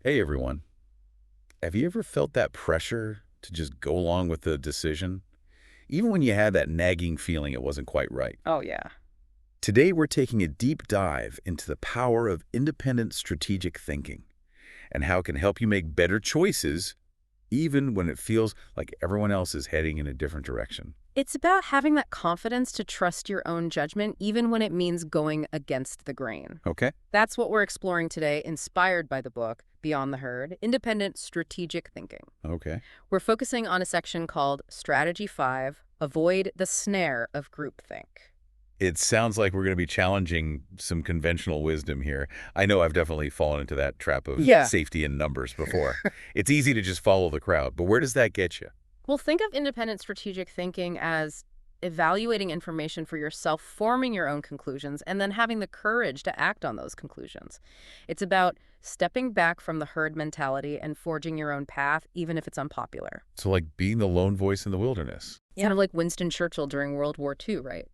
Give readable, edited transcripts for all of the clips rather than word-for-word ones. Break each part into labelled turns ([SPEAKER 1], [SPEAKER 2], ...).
[SPEAKER 1] Hey everyone, have you ever felt that pressure to just go along with the decision, even when you had that nagging feeling it wasn't quite right?
[SPEAKER 2] Oh, yeah.
[SPEAKER 1] Today we're taking a deep dive into the power of independent strategic thinking and how it can help you make better choices even when it feels like everyone else is heading in a different direction.
[SPEAKER 2] It's about having that confidence to trust your own judgment, even when it means going against the grain.
[SPEAKER 1] Okay?
[SPEAKER 2] That's what we're exploring today, inspired by the book Beyond the Herd, Independent Strategic Thinking.
[SPEAKER 1] Okay.
[SPEAKER 2] We're focusing on a section called Strategy 5, Avoid the Snare of Groupthink.
[SPEAKER 1] It sounds like we're going to be challenging some conventional wisdom here. I know I've definitely fallen into that trap of
[SPEAKER 2] Yeah.
[SPEAKER 1] safety in numbers before. It's easy to just follow the crowd, but where does that get you?
[SPEAKER 2] Well, think of independent strategic thinking as evaluating information for yourself, forming your own conclusions, and then having the courage to act on those conclusions. It's about stepping back from the herd mentality and forging your own path, even if it's unpopular.
[SPEAKER 1] So like being the lone voice in the wilderness.
[SPEAKER 2] Kind of like Winston Churchill during World War II, right?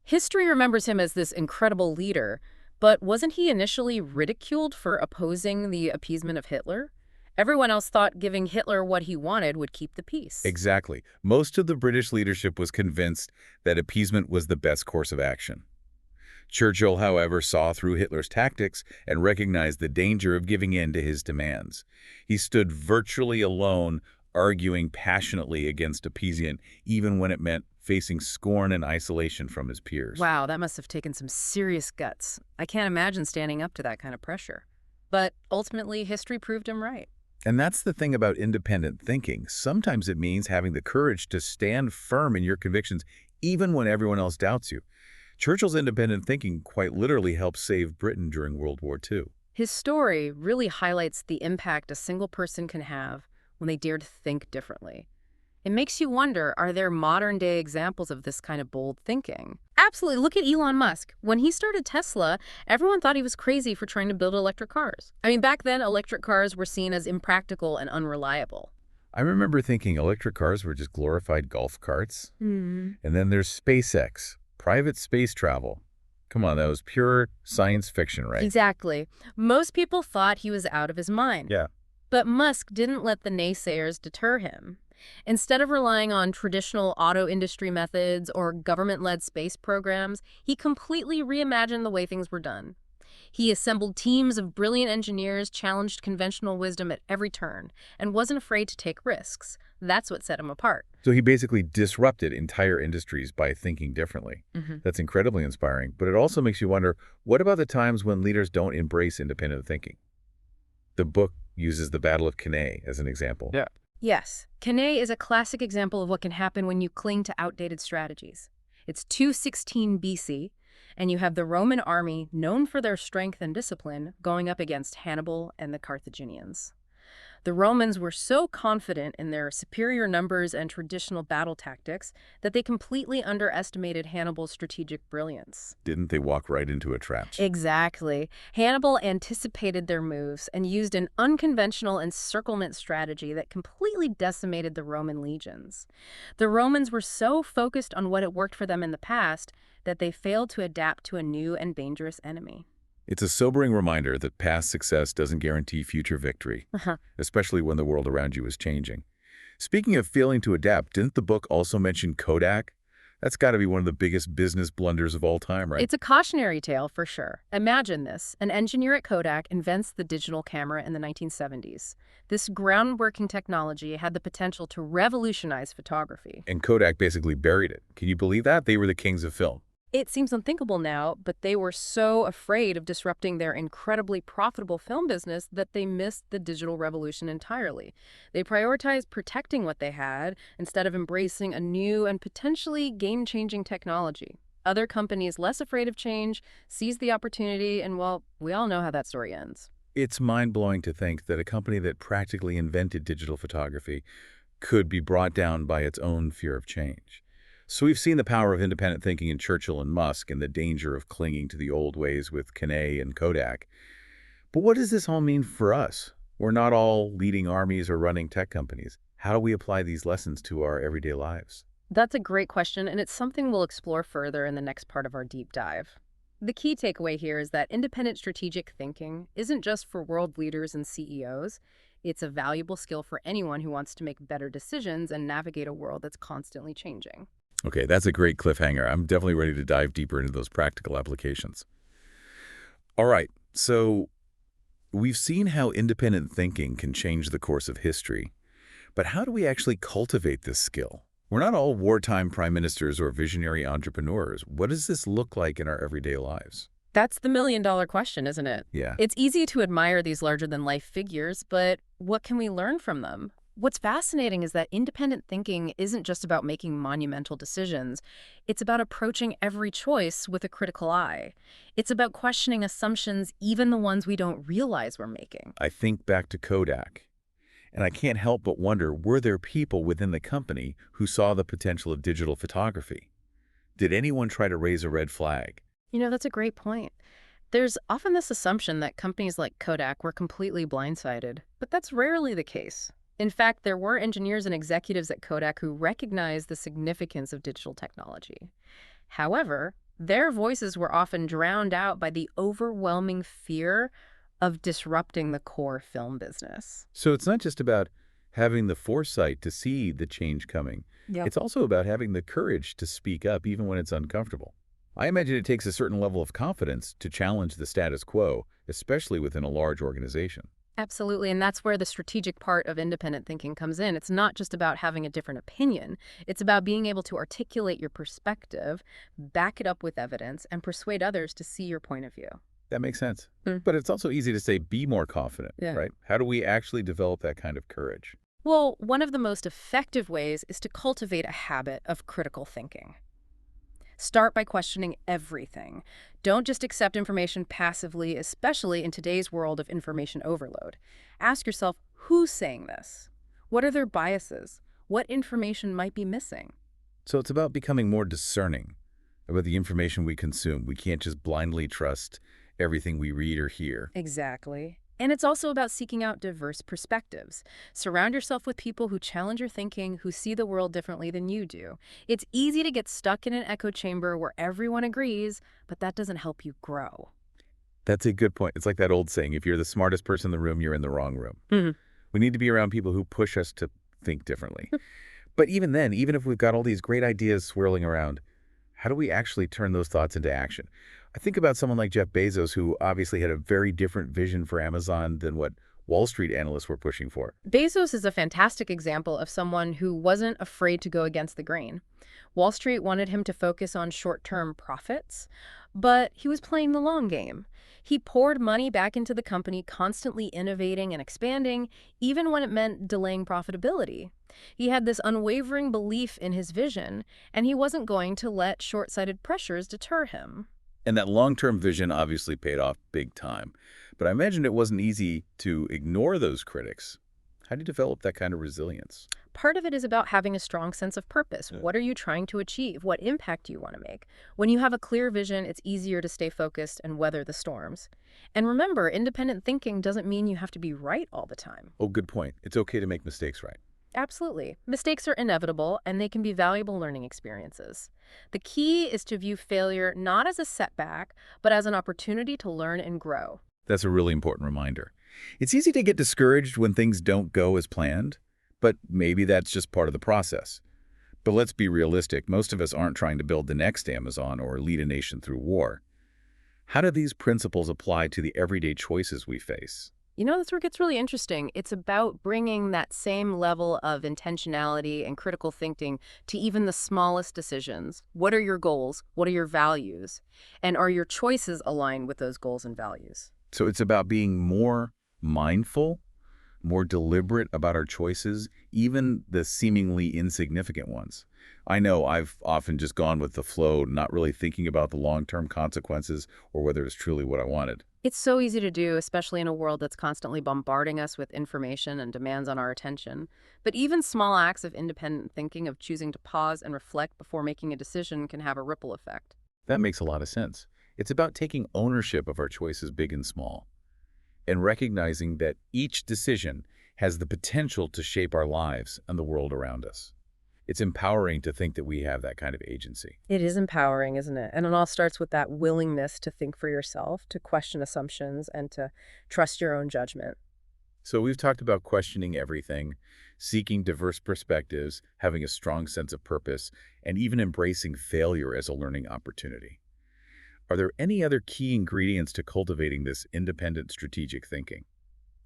[SPEAKER 2] History remembers him as this incredible leader, but wasn't he initially ridiculed for opposing the appeasement of Hitler? Everyone else thought giving Hitler what he wanted would keep the peace.
[SPEAKER 1] Exactly. Most of the British leadership was convinced that appeasement was the best course of action. Churchill, however, saw through Hitler's tactics and recognized the danger of giving in to his demands. He stood virtually alone, arguing passionately against appeasement, even when it meant facing scorn and isolation from his peers.
[SPEAKER 2] Wow, that must have taken some serious guts. I can't imagine standing up to that kind of pressure. But ultimately, history proved him right.
[SPEAKER 1] And that's the thing about independent thinking. Sometimes it means having the courage to stand firm in your convictions, even when everyone else doubts you. Churchill's independent thinking quite literally helped save Britain during World War II.
[SPEAKER 2] His story really highlights the impact a single person can have when they dare to think differently. It makes you wonder, are there modern-day examples of this kind of bold thinking? Absolutely. Look at Elon Musk. When he started Tesla, everyone thought he was crazy for trying to build electric cars. I mean, back then, electric cars were seen as impractical and unreliable.
[SPEAKER 1] I remember thinking electric cars were just glorified golf carts.
[SPEAKER 2] Hmm.
[SPEAKER 1] And then there's SpaceX, private space travel. Come on, that was pure science fiction, right?
[SPEAKER 2] Exactly. Most people thought he was out of his mind.
[SPEAKER 1] Yeah.
[SPEAKER 2] But Musk didn't let the naysayers deter him. Instead of relying on traditional auto industry methods or government-led space programs, he completely reimagined the way things were done. He assembled teams of brilliant engineers, challenged conventional wisdom at every turn, and wasn't afraid to take risks. That's what set him apart.
[SPEAKER 1] So he basically disrupted entire industries by thinking differently.
[SPEAKER 2] Mhm.
[SPEAKER 1] That's incredibly inspiring. But it also makes you wonder, what about the times when leaders don't embrace independent thinking? The book uses the Battle of Cannae as an example.
[SPEAKER 2] Yeah. Yes, Cannae is a classic example of what can happen when you cling to outdated strategies. It's 216 BC, and you have the Roman army, known for their strength and discipline, going up against Hannibal and the Carthaginians. The Romans were so confident in their superior numbers and traditional battle tactics that they completely underestimated Hannibal's strategic brilliance.
[SPEAKER 1] Didn't they walk right into a trap?
[SPEAKER 2] Exactly. Hannibal anticipated their moves and used an unconventional encirclement strategy that completely decimated the Roman legions. The Romans were so focused on what had worked for them in the past that they failed to adapt to a new and dangerous enemy.
[SPEAKER 1] It's a sobering reminder that past success doesn't guarantee future victory, especially when the world around you is changing. Speaking of failing to adapt, didn't the book also mention Kodak? That's got to be one of the biggest business blunders of all time, right?
[SPEAKER 2] It's a cautionary tale for sure. Imagine this. An engineer at Kodak invents the digital camera in the 1970s. This groundbreaking technology had the potential to revolutionize photography.
[SPEAKER 1] And Kodak basically buried it. Can you believe that? They were the kings of film.
[SPEAKER 2] It seems unthinkable now, but they were so afraid of disrupting their incredibly profitable film business that they missed the digital revolution entirely. They prioritized protecting what they had instead of embracing a new and potentially game-changing technology. Other companies less afraid of change seized the opportunity, and well, we all know how that story ends.
[SPEAKER 1] It's mind-blowing to think that a company that practically invented digital photography could be brought down by its own fear of change. So we've seen the power of independent thinking in Churchill and Musk and the danger of clinging to the old ways with Cannae and Kodak. But what does this all mean for us? We're not all leading armies or running tech companies. How do we apply these lessons to our everyday lives?
[SPEAKER 2] That's a great question, and it's something we'll explore further in the next part of our deep dive. The key takeaway here is that independent strategic thinking isn't just for world leaders and CEOs. It's a valuable skill for anyone who wants to make better decisions and navigate a world that's constantly changing.
[SPEAKER 1] Okay, that's a great cliffhanger. I'm definitely ready to dive deeper into those practical applications. All right, so we've seen how independent thinking can change the course of history, but how do we actually cultivate this skill? We're not all wartime prime ministers or visionary entrepreneurs. What does this look like in our everyday lives?
[SPEAKER 2] That's the million-dollar question, isn't it?
[SPEAKER 1] Yeah,
[SPEAKER 2] It's easy to admire these larger-than-life figures, but what can we learn from them? What's fascinating is that independent thinking isn't just about making monumental decisions. It's about approaching every choice with a critical eye. It's about questioning assumptions, even the ones we don't realize we're making.
[SPEAKER 1] I think back to Kodak, and I can't help but wonder, were there people within the company who saw the potential of digital photography? Did anyone try to raise a red flag?
[SPEAKER 2] That's a great point. There's often this assumption that companies like Kodak were completely blindsided, but that's rarely the case. In fact, there were engineers and executives at Kodak who recognized the significance of digital technology. However, their voices were often drowned out by the overwhelming fear of disrupting the core film business.
[SPEAKER 1] So it's not just about having the foresight to see the change coming.
[SPEAKER 2] Yep.
[SPEAKER 1] It's also about having the courage to speak up even when it's uncomfortable. I imagine it takes a certain level of confidence to challenge the status quo, especially within a large organization.
[SPEAKER 2] Absolutely, and that's where the strategic part of independent thinking comes in. It's not just about having a different opinion. It's about being able to articulate your perspective, back it up with evidence, and persuade others to see your point of view.
[SPEAKER 1] That makes sense.
[SPEAKER 2] Mm.
[SPEAKER 1] But it's also easy to say, be more confident,
[SPEAKER 2] Yeah.
[SPEAKER 1] right? How do we actually develop that kind of courage?
[SPEAKER 2] Well, one of the most effective ways is to cultivate a habit of critical thinking. Start by questioning everything. Don't just accept information passively, especially in today's world of information overload. Ask yourself, who's saying this? What are their biases? What information might be missing?
[SPEAKER 1] So it's about becoming more discerning about the information we consume. We can't just blindly trust everything we read or hear.
[SPEAKER 2] Exactly. And it's also about seeking out diverse perspectives. Surround yourself with people who challenge your thinking, who see the world differently than you do. It's easy to get stuck in an echo chamber where everyone agrees, but that doesn't help you grow.
[SPEAKER 1] That's a good point. It's like that old saying, if you're the smartest person in the room, you're in the wrong room.
[SPEAKER 2] Mhm.
[SPEAKER 1] We need to be around people who push us to think differently. But even then, even if we've got all these great ideas swirling around, how do we actually turn those thoughts into action? I think about someone like Jeff Bezos, who obviously had a very different vision for Amazon than what Wall Street analysts were pushing for.
[SPEAKER 2] Bezos is a fantastic example of someone who wasn't afraid to go against the grain. Wall Street wanted him to focus on short-term profits, but he was playing the long game. He poured money back into the company, constantly innovating and expanding, even when it meant delaying profitability. He had this unwavering belief in his vision, and he wasn't going to let short-sighted pressures deter him.
[SPEAKER 1] And that long-term vision obviously paid off big time. But I imagine it wasn't easy to ignore those critics. How do you develop that kind of resilience?
[SPEAKER 2] Part of it is about having a strong sense of purpose.
[SPEAKER 1] Yeah.
[SPEAKER 2] What are you trying to achieve? What impact do you want to make? When you have a clear vision, it's easier to stay focused and weather the storms. And remember, independent thinking doesn't mean you have to be right all the time.
[SPEAKER 1] Oh, good point. It's okay to make mistakes, right?
[SPEAKER 2] Absolutely. Mistakes are inevitable, and they can be valuable learning experiences. The key is to view failure not as a setback, but as an opportunity to learn and grow.
[SPEAKER 1] That's a really important reminder. It's easy to get discouraged when things don't go as planned, but maybe that's just part of the process. But let's be realistic. Most of us aren't trying to build the next Amazon or lead a nation through war. How do these principles apply to the everyday choices we face?
[SPEAKER 2] That's where it gets really interesting. It's about bringing that same level of intentionality and critical thinking to even the smallest decisions. What are your goals? What are your values? And are your choices aligned with those goals and values?
[SPEAKER 1] So it's about being more mindful, more deliberate about our choices, even the seemingly insignificant ones. I know I've often just gone with the flow, not really thinking about the long-term consequences or whether it's truly what I wanted.
[SPEAKER 2] It's so easy to do, especially in a world that's constantly bombarding us with information and demands on our attention. But even small acts of independent thinking, of choosing to pause and reflect before making a decision, can have a ripple effect.
[SPEAKER 1] That makes a lot of sense. It's about taking ownership of our choices, big and small, and recognizing that each decision has the potential to shape our lives and the world around us. It's empowering to think that we have that kind of agency.
[SPEAKER 2] It is empowering, isn't it? And it all starts with that willingness to think for yourself, to question assumptions, and to trust your own judgment.
[SPEAKER 1] So we've talked about questioning everything, seeking diverse perspectives, having a strong sense of purpose, and even embracing failure as a learning opportunity. Are there any other key ingredients to cultivating this independent strategic thinking?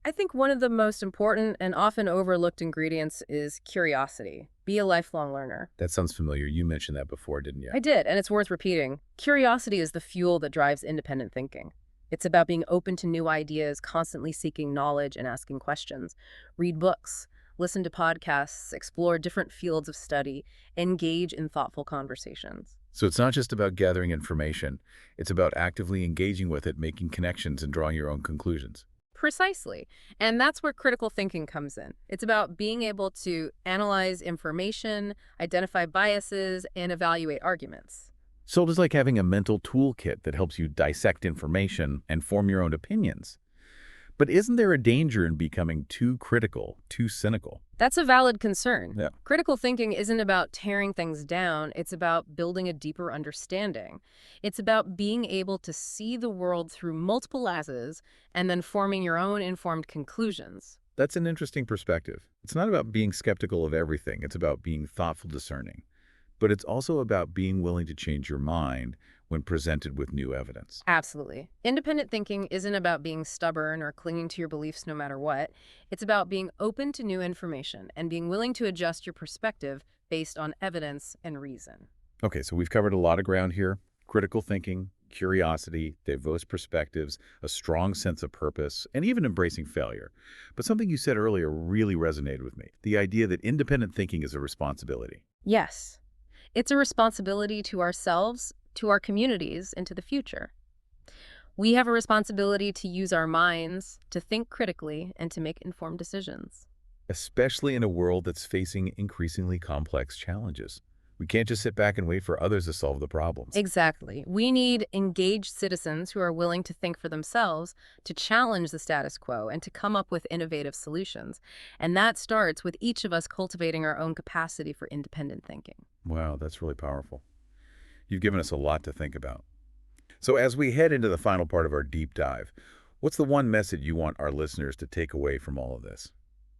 [SPEAKER 2] I think one of the most important and often overlooked ingredients is curiosity. Be a lifelong learner.
[SPEAKER 1] That sounds familiar. You mentioned that before, didn't you?
[SPEAKER 2] I did, and it's worth repeating. Curiosity is the fuel that drives independent thinking. It's about being open to new ideas, constantly seeking knowledge and asking questions. Read books, listen to podcasts, explore different fields of study, engage in thoughtful conversations.
[SPEAKER 1] So it's not just about gathering information. It's about actively engaging with it, making connections, and drawing your own conclusions.
[SPEAKER 2] Precisely. And that's where critical thinking comes in. It's about being able to analyze information, identify biases, and evaluate arguments.
[SPEAKER 1] So it is like having a mental toolkit that helps you dissect information and form your own opinions. But isn't there a danger in becoming too critical, too cynical?
[SPEAKER 2] That's a valid concern.
[SPEAKER 1] Yeah.
[SPEAKER 2] Critical thinking isn't about tearing things down. It's about building a deeper understanding. It's about being able to see the world through multiple lenses and then forming your own informed conclusions.
[SPEAKER 1] That's an interesting perspective. It's not about being skeptical of everything. It's about being thoughtful, discerning. But it's also about being willing to change your mind when presented with new evidence.
[SPEAKER 2] Absolutely. Independent thinking isn't about being stubborn or clinging to your beliefs no matter what. It's about being open to new information and being willing to adjust your perspective based on evidence and reason.
[SPEAKER 1] Okay, so we've covered a lot of ground here. Critical thinking, curiosity, diverse perspectives, a strong sense of purpose, and even embracing failure. But something you said earlier really resonated with me. The idea that independent thinking is a responsibility.
[SPEAKER 2] Yes, it's a responsibility to ourselves, to our communities, and to the future. We have a responsibility to use our minds, to think critically, and to make informed decisions.
[SPEAKER 1] Especially in a world that's facing increasingly complex challenges. We can't just sit back and wait for others to solve the problems.
[SPEAKER 2] Exactly. We need engaged citizens who are willing to think for themselves, to challenge the status quo, and to come up with innovative solutions. And that starts with each of us cultivating our own capacity for independent thinking.
[SPEAKER 1] Wow, that's really powerful. You've given us a lot to think about. So as we head into the final part of our deep dive, what's the one message you want our listeners to take away from all of this?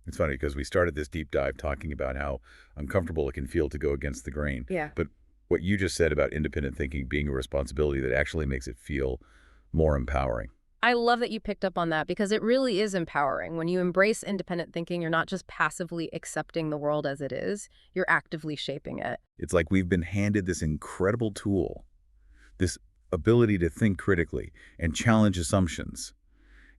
[SPEAKER 1] It's funny because we started this deep dive talking about how uncomfortable it can feel to go against the grain.
[SPEAKER 2] Yeah.
[SPEAKER 1] But what you just said about independent thinking being a responsibility that actually makes it feel more empowering.
[SPEAKER 2] I love that you picked up on that because it really is empowering. When you embrace independent thinking, you're not just passively accepting the world as it is, you're actively shaping it.
[SPEAKER 1] It's like we've been handed this incredible tool, this ability to think critically and challenge assumptions,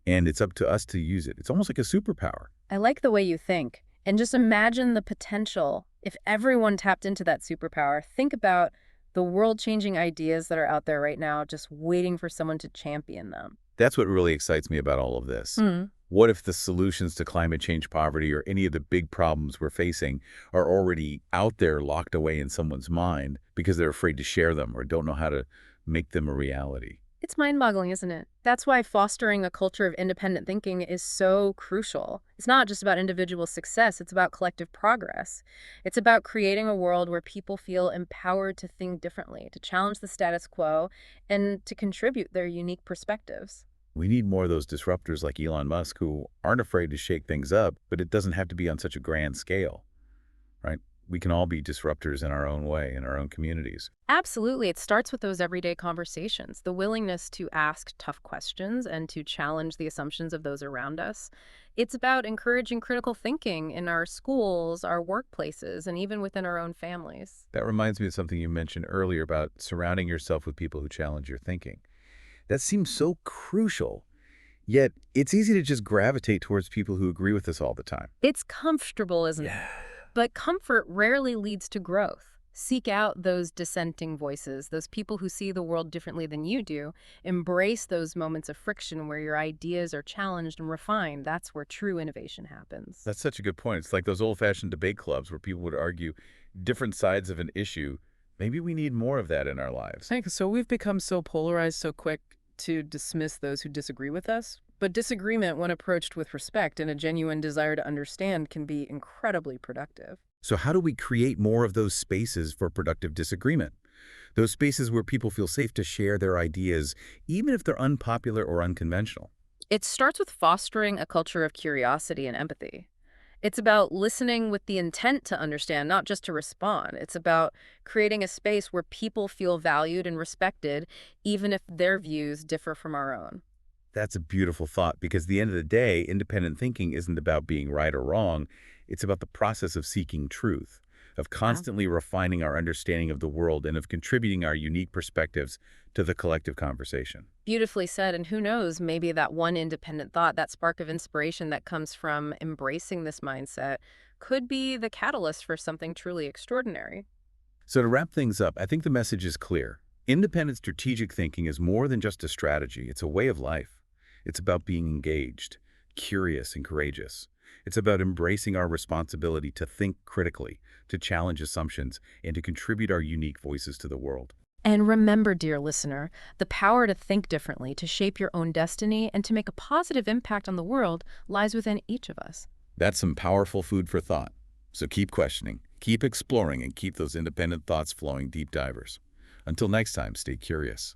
[SPEAKER 1] and it's up to us to use it. It's almost like a superpower.
[SPEAKER 2] I like the way you think. And just imagine the potential. If everyone tapped into that superpower, think about the world-changing ideas that are out there right now, just waiting for someone to champion them.
[SPEAKER 1] That's what really excites me about all of this.
[SPEAKER 2] Mm.
[SPEAKER 1] What if the solutions to climate change, poverty, or any of the big problems we're facing are already out there locked away in someone's mind because they're afraid to share them or don't know how to make them a reality?
[SPEAKER 2] It's mind-boggling, isn't it? That's why fostering a culture of independent thinking is so crucial. It's not just about individual success, it's about collective progress. It's about creating a world where people feel empowered to think differently, to challenge the status quo, and to contribute their unique perspectives.
[SPEAKER 1] We need more of those disruptors like Elon Musk who aren't afraid to shake things up, but it doesn't have to be on such a grand scale, right? We can all be disruptors in our own way, in our own communities.
[SPEAKER 2] Absolutely. It starts with those everyday conversations, the willingness to ask tough questions and to challenge the assumptions of those around us. It's about encouraging critical thinking in our schools, our workplaces, and even within our own families.
[SPEAKER 1] That reminds me of something you mentioned earlier about surrounding yourself with people who challenge your thinking. That seems so crucial, yet it's easy to just gravitate towards people who agree with us all the time.
[SPEAKER 2] It's comfortable, isn't it? But comfort rarely leads to growth. Seek out those dissenting voices, those people who see the world differently than you do. Embrace those moments of friction where your ideas are challenged and refined. That's where true innovation happens.
[SPEAKER 1] That's such a good point. It's like those old-fashioned debate clubs where people would argue different sides of an issue. Maybe we need more of that in our lives.
[SPEAKER 3] Thanks. So we've become so polarized so quick to dismiss those who disagree with us. But disagreement, when approached with respect and a genuine desire to understand, can be incredibly productive.
[SPEAKER 1] So how do we create more of those spaces for productive disagreement? Those spaces where people feel safe to share their ideas, even if they're unpopular or unconventional.
[SPEAKER 2] It starts with fostering a culture of curiosity and empathy. It's about listening with the intent to understand, not just to respond. It's about creating a space where people feel valued and respected, even if their views differ from our own.
[SPEAKER 1] That's a beautiful thought because at the end of the day, independent thinking isn't about being right or wrong. It's about the process of seeking truth, of
[SPEAKER 2] Yeah.
[SPEAKER 1] constantly refining our understanding of the world and of contributing our unique perspectives to the collective conversation.
[SPEAKER 2] Beautifully said. And who knows, maybe that one independent thought, that spark of inspiration that comes from embracing this mindset, could be the catalyst for something truly extraordinary.
[SPEAKER 1] So to wrap things up, I think the message is clear. Independent strategic thinking is more than just a strategy. It's a way of life. It's about being engaged, curious, and courageous. It's about embracing our responsibility to think critically, to challenge assumptions, and to contribute our unique voices to the world.
[SPEAKER 2] And remember, dear listener, the power to think differently, to shape your own destiny, and to make a positive impact on the world lies within each of us.
[SPEAKER 1] That's some powerful food for thought. So keep questioning, keep exploring, and keep those independent thoughts flowing, deep divers. Until next time, stay curious.